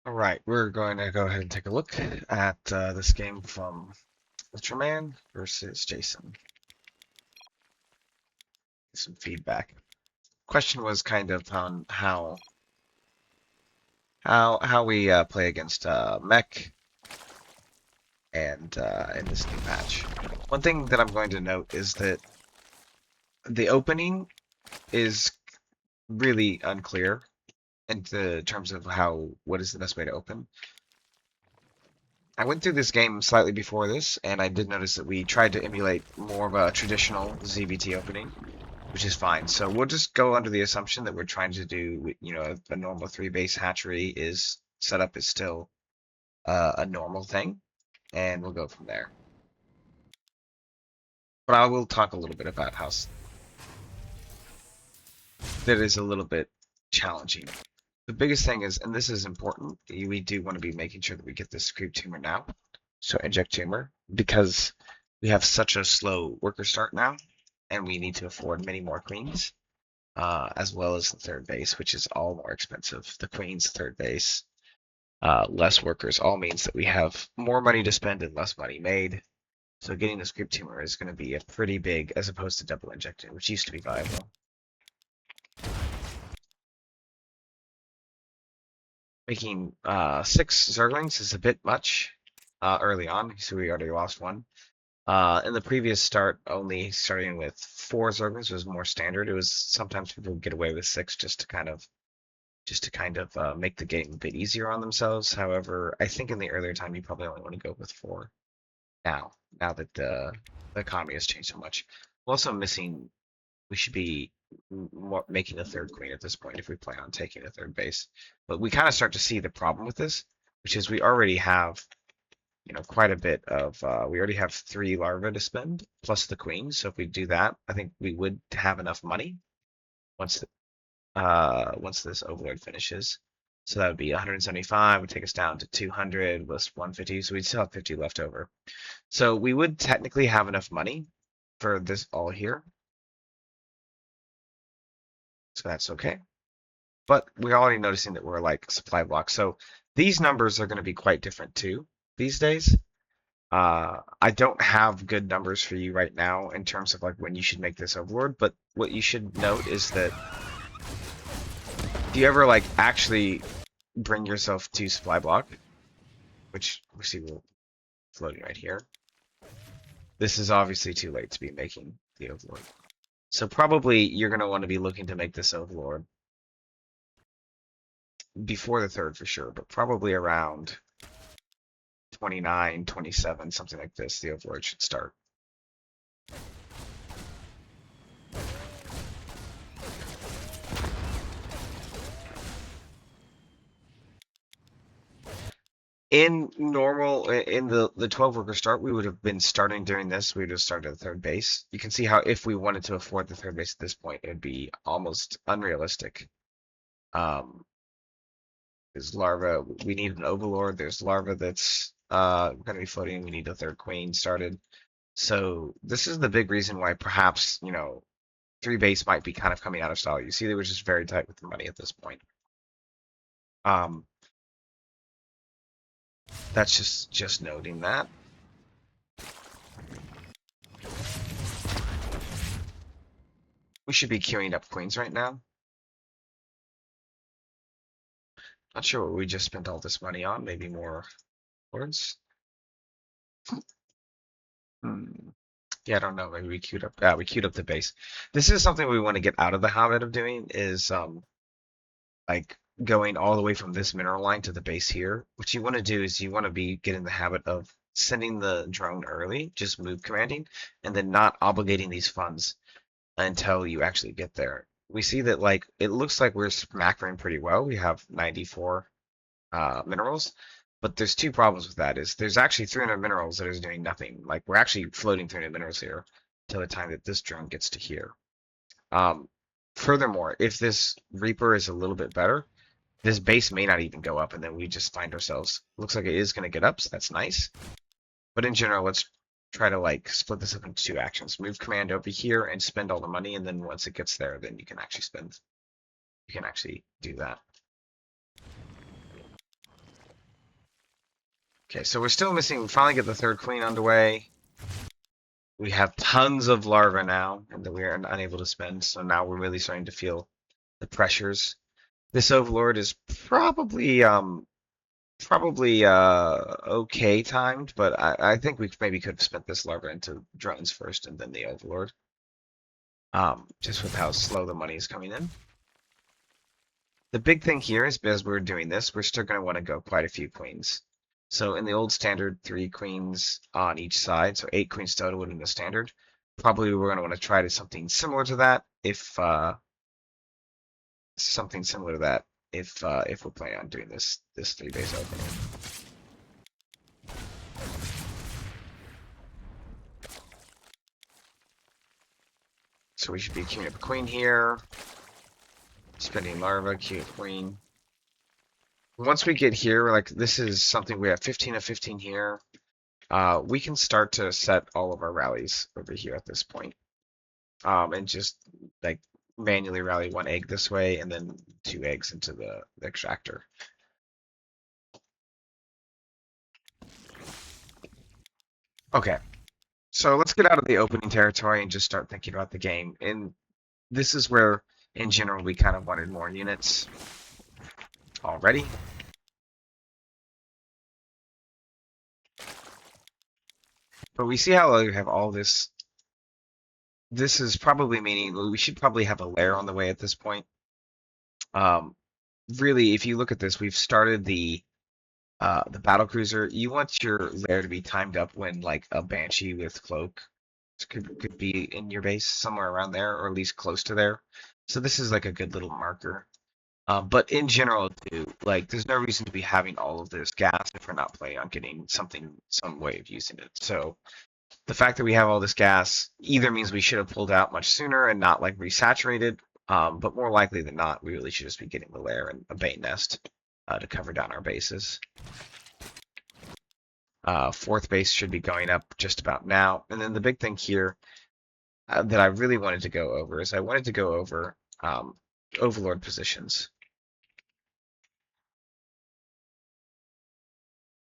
All right, we're going to go ahead and take a look at this game from Ultraman versus Jason. Some feedback. Question was kind of on how we play against Mech and in this new patch. One thing that I'm going to note is that the opening is really unclear in terms of what is the best way to open. I went through this game slightly before this, and I did notice that we tried to emulate more of a traditional ZBT opening, which is fine. So we'll just go under the assumption that we're trying to do, a normal three base hatchery is setup is still a normal thing, and we'll go from there. But I will talk a little bit about how that is a little bit challenging. The biggest thing is, and this is important, we do want to be making sure that we get this creep tumor now. So inject tumor, because we have such a slow worker start now, and we need to afford many more queens, as well as the third base, which is all more expensive. The queens, third base, less workers, all means that we have more money to spend and less money made. So getting this creep tumor is going to be a pretty big, as opposed to double injecting, which used to be viable. Making 6 Zerglings is a bit much early on, so we already lost one. In the previous start, only starting with 4 Zerglings was more standard. It was sometimes people would get away with 6 just to kind of make the game a bit easier on themselves. However, I think in the earlier time you probably only want to go with 4 now that the economy has changed so much. We're also missing. We should be more making a third queen at this point if we plan on taking a third base. But we kind of start to see the problem with this, which is we already have quite a bit of we already have 3 larvae to spend plus the queen. So if we do that, I think we would have enough money once once this overload finishes. So that would be 175, would take us down to 200, less 150, so we'd still have 50 left over. So we would technically have enough money for this all here. So that's okay. But we're already noticing that we're like supply blocks. So these numbers are going to be quite different too these days. I don't have good numbers for you right now in terms of like when you should make this overlord, but what you should note is that if you ever like actually bring yourself to supply block, which we see we're floating right here, this is obviously too late to be making the overlord. So probably you're going to want to be looking to make this overlord before the third for sure, but probably around 29, 27, something like this, the overlord should start. In the 12 worker start, we would have been starting during this. We would have started at the third base. You can see how if we wanted to afford the third base at this point, it would be almost unrealistic. Um, there's larva. We need an overlord. There's larva that's going to be floating. We need a third queen started. So this is the big reason why perhaps, three base might be kind of coming out of style. You see they were just very tight with the money at this point. Um, that's just noting that. We should be queuing up queens right now. Not sure what we just spent all this money on. Maybe more lords. Hmm. Yeah, I don't know. Maybe we queued up. Yeah, we queued up the base. This is something we want to get out of the habit of doing. Is like going all the way from this mineral line to the base here. What you want to do is you want to be getting the habit of sending the drone early, just move commanding, and then not obligating these funds until you actually get there. We see that like it looks like we're macroing pretty well. We have 94 minerals, but there's 2 problems with that. Is there's actually 300 minerals that is doing nothing. Like we're actually floating 300 minerals here until the time that this drone gets to here. Um, Furthermore, if this Reaper is a little bit better, this base may not even go up, and then we just find ourselves. Looks like it is going to get up, so that's nice. But in general, let's try to like split this up into 2 actions. Move command over here and spend all the money, and then once it gets there, then you can actually spend. You can actually do that. Okay, so we're still missing. We finally get the third queen underway. We have tons of larvae now, and that we are unable to spend. So now we're really starting to feel the pressures. This overlord is probably okay timed, but I think we maybe could have spent this larva into drones first and then the overlord. Just with how slow the money is coming in. The big thing here is as we're doing this, we're still going to want to go quite a few queens. So in the old standard, 3 queens on each side, so 8 queens total in the standard. Probably we're going to want to try to something similar to that if if we're planning on doing this 3 base opening. So we should be queuing up a queen here, spending larva, queue a queen. Once we get here, like this is something we have 15 of 15 here. We can start to set all of our rallies over here at this point. And just like manually rally 1 egg this way and then 2 eggs into the extractor. Okay, so let's get out of the opening territory and just start thinking about the game. And this is where, in general, we kind of wanted more units already. But we see how we have all this. This is probably meaning we should probably have a lair on the way at this point. Really, if you look at this, we've started the battle cruiser. You want your lair to be timed up when like a banshee with cloak could be in your base somewhere around there, or at least close to there. So this is like a good little marker. But in general, too, like there's no reason to be having all of this gas if we're not planning on getting some way of using it. So the fact that we have all this gas either means we should have pulled out much sooner and not like resaturated, but more likely than not, we really should just be getting the lair and a bait nest to cover down our bases. 4th base should be going up just about now. And then the big thing here that I really wanted to go over is I wanted to go over overlord positions.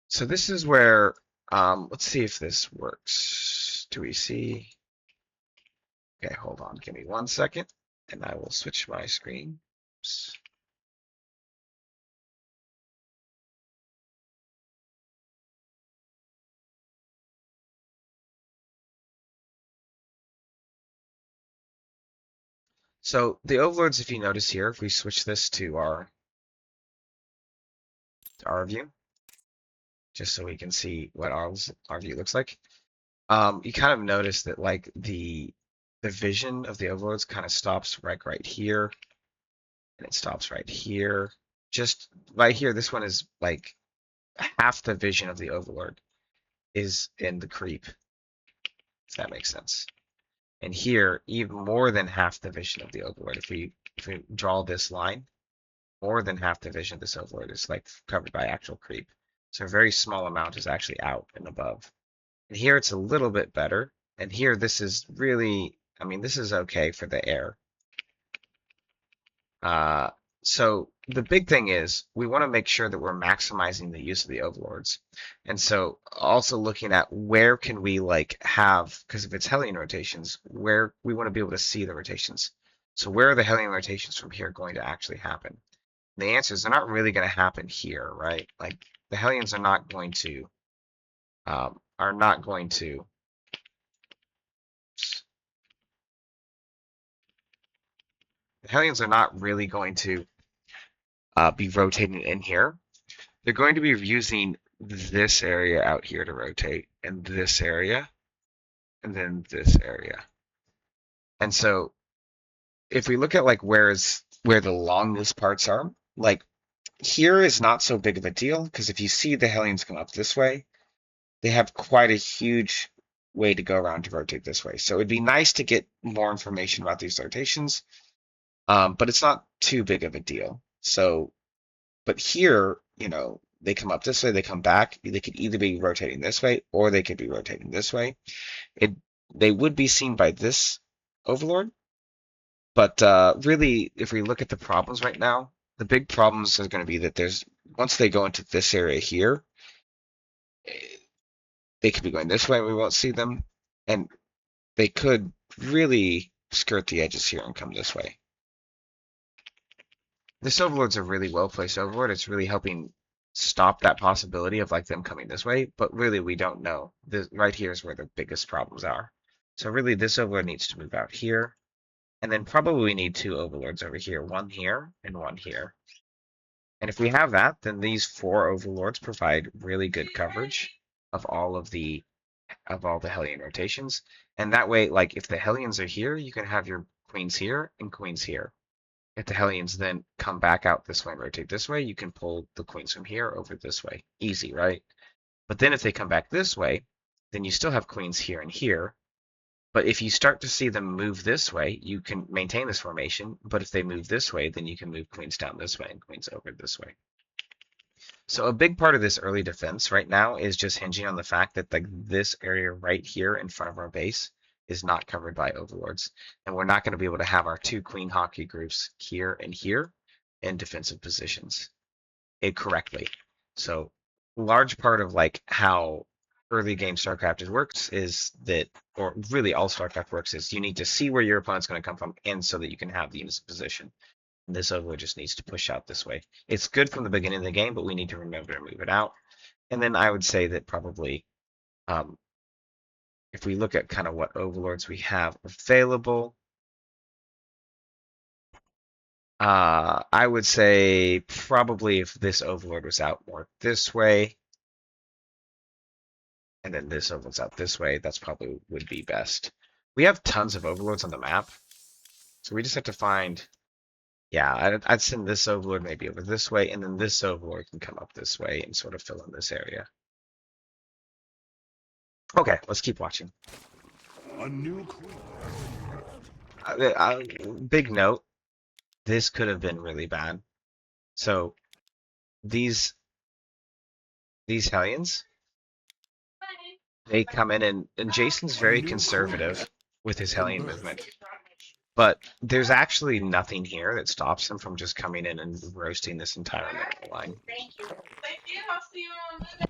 So this is where, let's see if this works. Do we see? Okay, hold on. Give me 1 second, and I will switch my screen. Oops. So the overlords, if you notice here, if we switch this to our view, just so we can see what our view looks like, you kind of notice that like the vision of the overlords kind of stops right here, and it stops right here. Just right here, this one is like half the vision of the overlord is in the creep, if that makes sense. And here, even more than half the vision of the overlord. If we draw this line, more than half the vision of this overlord is like covered by actual creep. So a very small amount is actually out and above. And here it's a little bit better. And here this is really, I mean, this is okay for the air. So the big thing is we want to make sure that we're maximizing the use of the overlords. And so also looking at where can we like have, because if it's Hellion rotations, where we want to be able to see the rotations. So where are the Hellion rotations from here going to actually happen? The answer is they're not really going to happen here, right? Like the Hellions are not going to the Hellions are not really going to be rotating in here. They're going to be using this area out here to rotate, and this area, and then this area. And so if we look at like where the longest parts are, like here is not so big of a deal, because if you see the Hellions come up this way, they have quite a huge way to go around to rotate this way. So it'd be nice to get more information about these rotations, but it's not too big of a deal. So, but here, you know, they come up this way, they come back. They could either be rotating this way or they could be rotating this way. They would be seen by this overlord, but really, if we look at the problems right now, the big problems are going to be that once they go into this area here, They could be going this way, we won't see them, and they could really skirt the edges here and come this way. This Overlord's a really well-placed Overlord. It's really helping stop that possibility of like them coming this way, but really we don't know. This, right here is where the biggest problems are. So really this Overlord needs to move out here, and then probably we need two Overlords over here, one here and one here. And if we have that, then these four Overlords provide really good coverage of all the Hellion rotations. And that way, like if the Hellions are here, you can have your queens here and queens here. If the Hellions then come back out this way and rotate this way, you can pull the queens from here over this way. Easy, right? But then if they come back this way, then you still have queens here and here. But if you start to see them move this way, you can maintain this formation. But if they move this way, then you can move queens down this way and queens over this way. So a big part of this early defense right now is just hinging on the fact that like this area right here in front of our base is not covered by overlords. And we're not going to be able to have our two queen hockey groups here and here in defensive positions correctly. So large part of like how early game StarCraft works is that, or really all StarCraft works is you need to see where your opponent's going to come from and so that you can have the units in position. This overlord just needs to push out this way. It's good from the beginning of the game, but we need to remember to move it out. And then I would say that probably if we look at kind of what overlords we have available, I would say probably if this overlord was out more this way, and then this overlord's out this way, that's probably would be best. We have tons of overlords on the map, so we just have to find. Yeah, I'd send this overlord maybe over this way, and then this overlord can come up this way and sort of fill in this area. Okay, let's keep watching. A new big note, this could have been really bad. So these Hellions, they come in and Jason's very conservative with his Hellion movement. But there's actually nothing here that stops him from just coming in and roasting this entire middle line. Thank you. Thank you. I'll see you on Monday.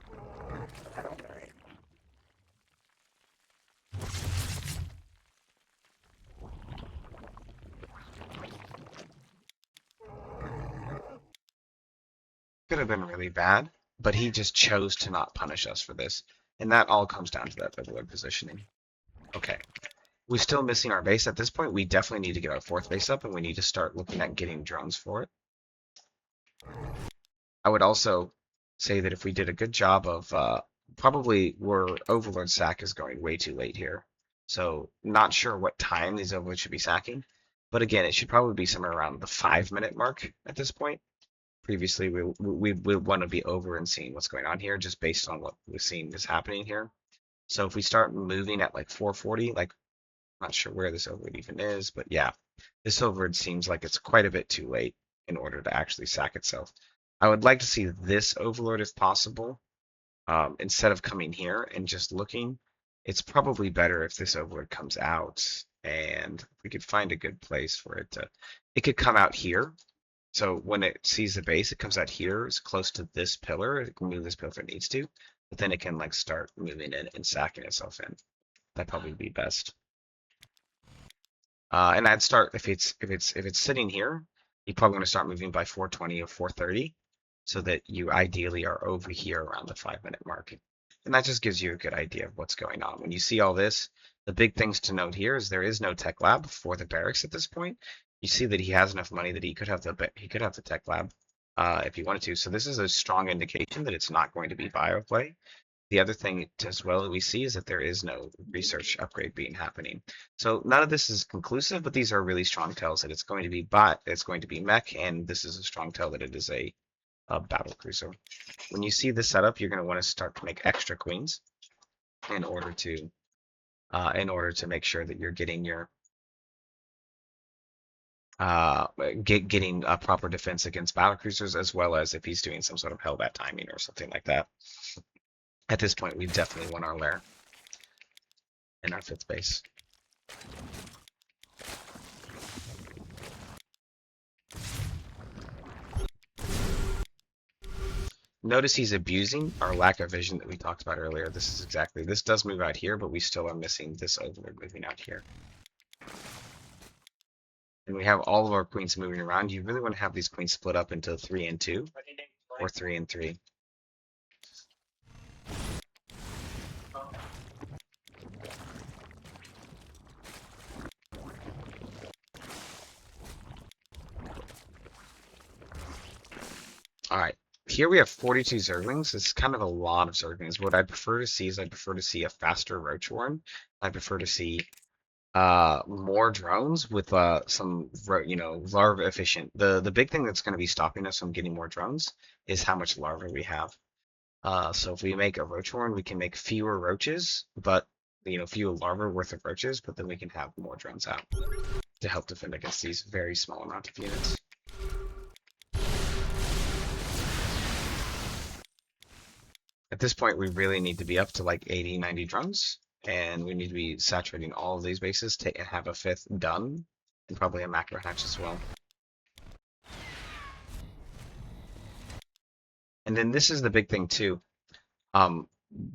Could have been really bad, but he just chose to not punish us for this. And that all comes down to that overlord positioning. Okay. We're still missing our base. At this point, we definitely need to get our fourth base up, and we need to start looking at getting drones for it. I would also say that if we did a good job of, probably where Overlord sack is going way too late here. So not sure what time these Overlords should be sacking. But again, it should probably be somewhere around the 5-minute mark at this point. Previously, we want to be over and seeing what's going on here just based on what we've seen is happening here. So if we start moving at like 440, like not sure where this overlord even is, but yeah, this overlord seems like it's quite a bit too late in order to actually sack itself. I would like to see this overlord if possible. Instead of coming here and just looking, it's probably better if this overlord comes out and we could find a good place for it to, it could come out here. So when it sees the base, it comes out here, it's close to this pillar. It can move this pillar if it needs to, but then it can like start moving in and sacking itself in. That'd probably be best. And I'd start if it's sitting here, you're probably going to start moving by 420 or 430, so that you ideally are over here around the 5-minute mark. And that just gives you a good idea of what's going on. When you see all this, the big things to note here is there is no tech lab for the barracks at this point. You see that he has enough money that he could have the tech lab if he wanted to. So this is a strong indication that it's not going to be bioplay. The other thing as well that we see is that there is no research upgrade being happening. So none of this is conclusive, but these are really strong tells that it's going to be bot, it's going to be mech, and this is a strong tell that it is a battle cruiser. When you see this setup, you're going to want to start to make extra queens in order to make sure that you're getting your getting a proper defense against battle cruisers, as well as if he's doing some sort of hellbat timing or something like that. At this point, we definitely want our lair in our 5th base. notice he's abusing our lack of vision that we talked about earlier. This does move out here, but we still are missing this overlord moving out here. And we have all of our queens moving around. You really want to have these queens split up into 3 and 2 or 3 and 3. All right, here we have 42 Zerglings. This is kind of a lot of Zerglings. What I'd prefer to see is I'd prefer to see a faster Roach Warren. I'd prefer to see more drones with some larva efficient. The big thing that's going to be stopping us from getting more drones is how much larva we have. So if we make a roach horn, we can make fewer roaches, but fewer larvae worth of roaches, but then we can have more drones out to help defend against these very small amount of units. At this point, we really need to be up to like 80, 90 drones, and we need to be saturating all of these bases to have a fifth done, and probably a macro hatch as well. And then this is the big thing too.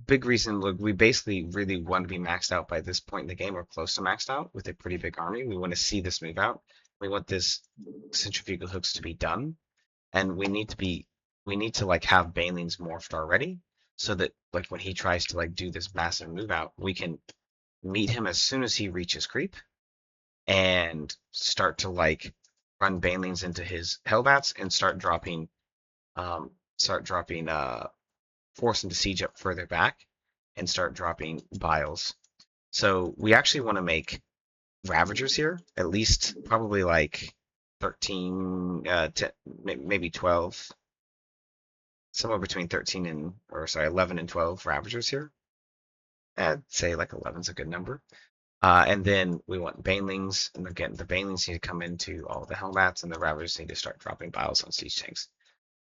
Big reason, look, we basically really want to be maxed out by this point in the game, or close to maxed out with a pretty big army. We want to see this move out. We want this centrifugal hooks to be done, and we need to like have Banelings morphed already, so that like when he tries to like do this massive move out, we can meet him as soon as he reaches creep, and start to like run Banelings into his Hellbats and start dropping force him to siege up further back and start dropping biles. So we actually want to make Ravagers here, at least probably like 13, 10, maybe 12, somewhere between 11 and 12 Ravagers here. I'd say like 11 is a good number. And then we want Banelings, and again, the Banelings need to come into all the Hellbats, and the Ravagers need to start dropping biles on siege tanks.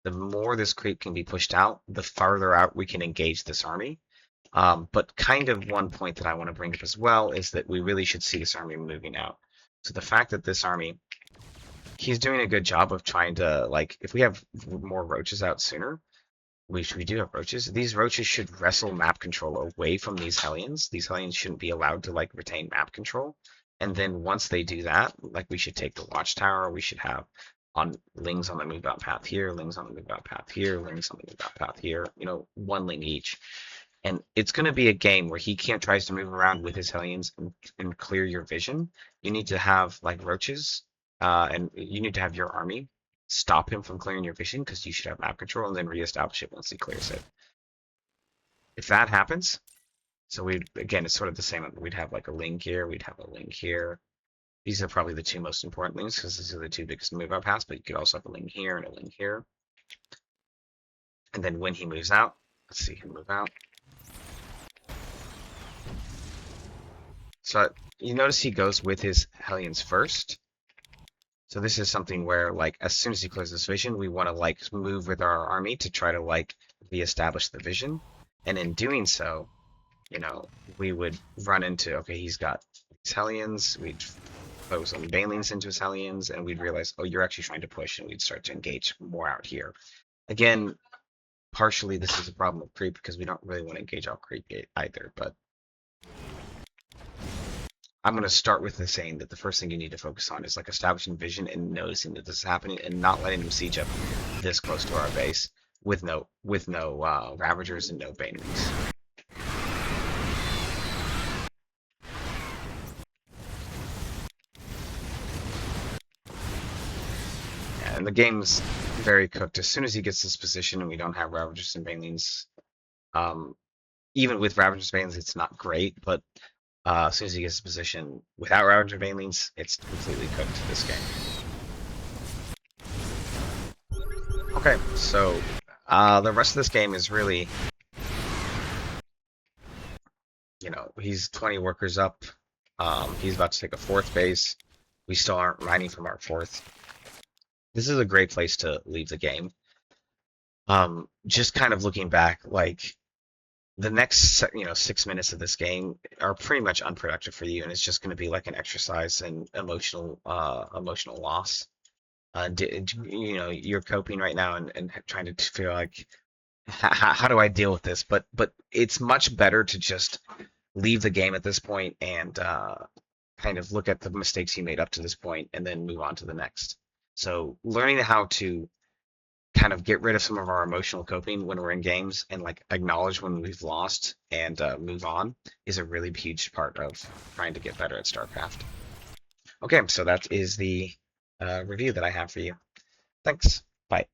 The more this creep can be pushed out, the farther out we can engage this army. But kind of one point that I want to bring up as well is that we really should see this army moving out. So the fact that this army, he's doing a good job of trying to, like, if we have more roaches out sooner, we do have roaches. These roaches should wrestle map control away from these Hellions. These Hellions shouldn't be allowed to, like, retain map control. And then once they do that, like, we should take the watchtower. We should have on lings on the move out path here, lings on the move out path here, lings on the move out path here, one ling each. And it's going to be a game where he can't tries to move around with his Hellions and clear your vision. You need to have like roaches, and you need to have your army stop him from clearing your vision, because you should have map control, and then reestablish it once he clears it. If that happens, so it's sort of the same. We'd have like a ling here, we'd have a ling here. These are probably the two most important lings, because these are the two biggest move out paths, but you could also have a ling here and a ling here. And then when he moves out, let's see him move out. So you notice he goes with his Hellions first. So this is something where, like, as soon as he clears this vision, we want to like move with our army to try to like reestablish the vision. And in doing so, we would run into, okay, he's got his Hellions, we'd throw some Banelings into his Hellions, and we'd realize, oh, you're actually trying to push, and we'd start to engage more out here. Again, partially this is a problem of creep, because we don't really want to engage all creep either, but I'm going to start with the saying that the first thing you need to focus on is like establishing vision and noticing that this is happening, and not letting them siege up this close to our base with no Ravagers and no Banelings. And the game's very cooked. As soon as he gets this position and we don't have Ravagers and Banelings, even with Ravagers and Banelings, it's not great, but as soon as he gets his position without Ravager Banelings, it's completely cooked this game. Okay, so the rest of this game is really, he's 20 workers up. He's about to take a fourth base. We still aren't mining from our fourth. This is a great place to leave the game. Just kind of looking back, like, the next 6 minutes of this game are pretty much unproductive for you, and it's just going to be like an exercise in emotional loss. You're coping right now and trying to feel like how do I deal with this? But it's much better to just leave the game at this point and kind of look at the mistakes you made up to this point and then move on to the next. So learning how to kind of get rid of some of our emotional coping when we're in games and like acknowledge when we've lost and move on is a really huge part of trying to get better at StarCraft. Okay, so that is the review that I have for you. Thanks. Bye.